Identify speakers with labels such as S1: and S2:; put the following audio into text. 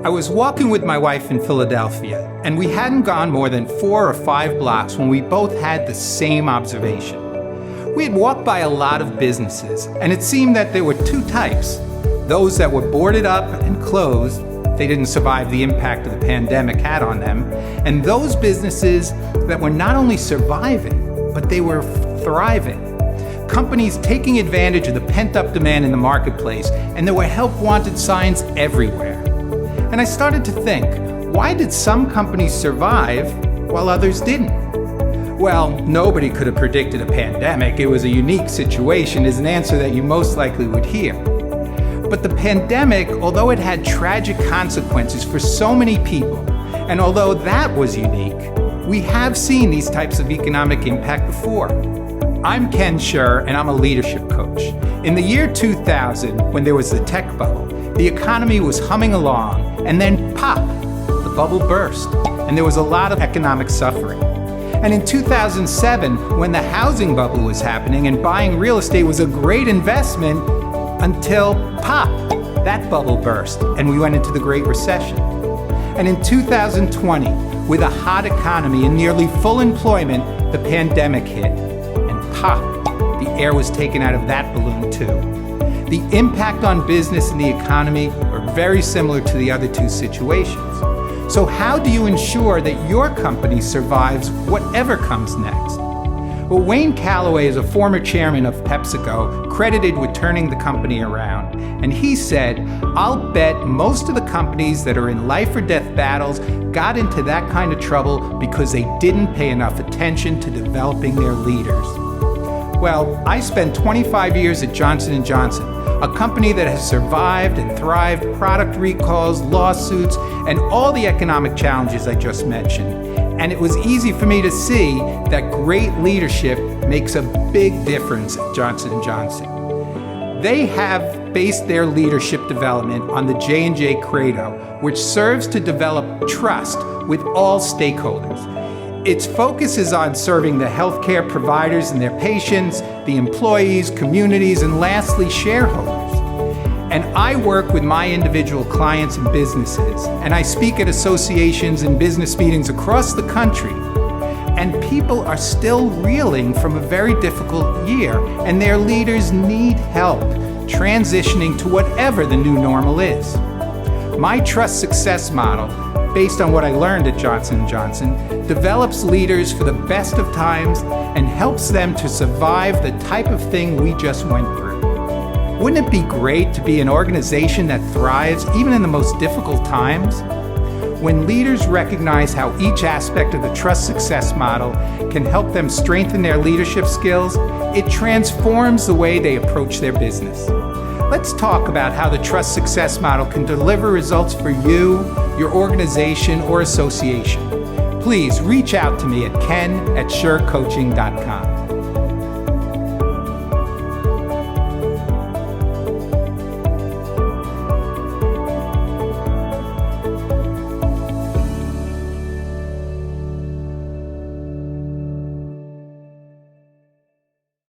S1: I was walking with my wife in Philadelphia, and we hadn't gone more than 4 or 5 blocks when we both had the same observation. We had walked by a lot of businesses, and it seemed that there were 2 types. Those that were boarded up and closed, they didn't survive the impact of the pandemic had on them, and those businesses that were not only surviving, but they were thriving. Companies taking advantage of the pent-up demand in the marketplace, and there were help-wanted signs everywhere. And I started to think, why did some companies survive while others didn't? Well, nobody could have predicted a pandemic. It was a unique situation is an answer that you most likely would hear. But the pandemic, although it had tragic consequences for so many people, and although that was unique, we have seen these types of economic impact before. I'm Ken Sher, and I'm a leadership coach. In the year 2000, when there was the tech bubble, the economy was humming along, and then pop, the bubble burst, and there was a lot of economic suffering. And in 2007, when the housing bubble was happening and buying real estate was a great investment, until pop, that bubble burst, and we went into the Great Recession. And in 2020, with a hot economy and nearly full employment, the pandemic hit. Pop, the air was taken out of that balloon too. The impact on business and the economy are very similar to the other 2 situations. So how do you ensure that your company survives whatever comes next? Well, Wayne Calloway is a former chairman of Pepsico, credited with turning the company around. And he said, "I'll bet most of the companies that are in life or death battles got into that kind of trouble because they didn't pay enough attention to developing their leaders." Well, I spent 25 years at Johnson & Johnson, a company that has survived and thrived product recalls, lawsuits, and all the economic challenges I just mentioned. And it was easy for me to see that great leadership makes a big difference at Johnson & Johnson. They have based their leadership development on the J&J Credo, which serves to develop trust with all stakeholders. Its focus is on serving the healthcare providers and their patients, the employees, communities, and lastly, shareholders. And I work with my individual clients and businesses, and I speak at associations and business meetings across the country. And people are still reeling from a very difficult year, and their leaders need help transitioning to whatever the new normal is. My trust success model, based on what I learned at Johnson & Johnson, develops leaders for the best of times and helps them to survive the type of thing we just went through. Wouldn't it be great to be an organization that thrives even in the most difficult times? When leaders recognize how each aspect of the trust success model can help them strengthen their leadership skills, it transforms the way they approach their business. Let's talk about how the trust success model can deliver results for you, your organization, or association. Please reach out to me at ken@shercoaching.com.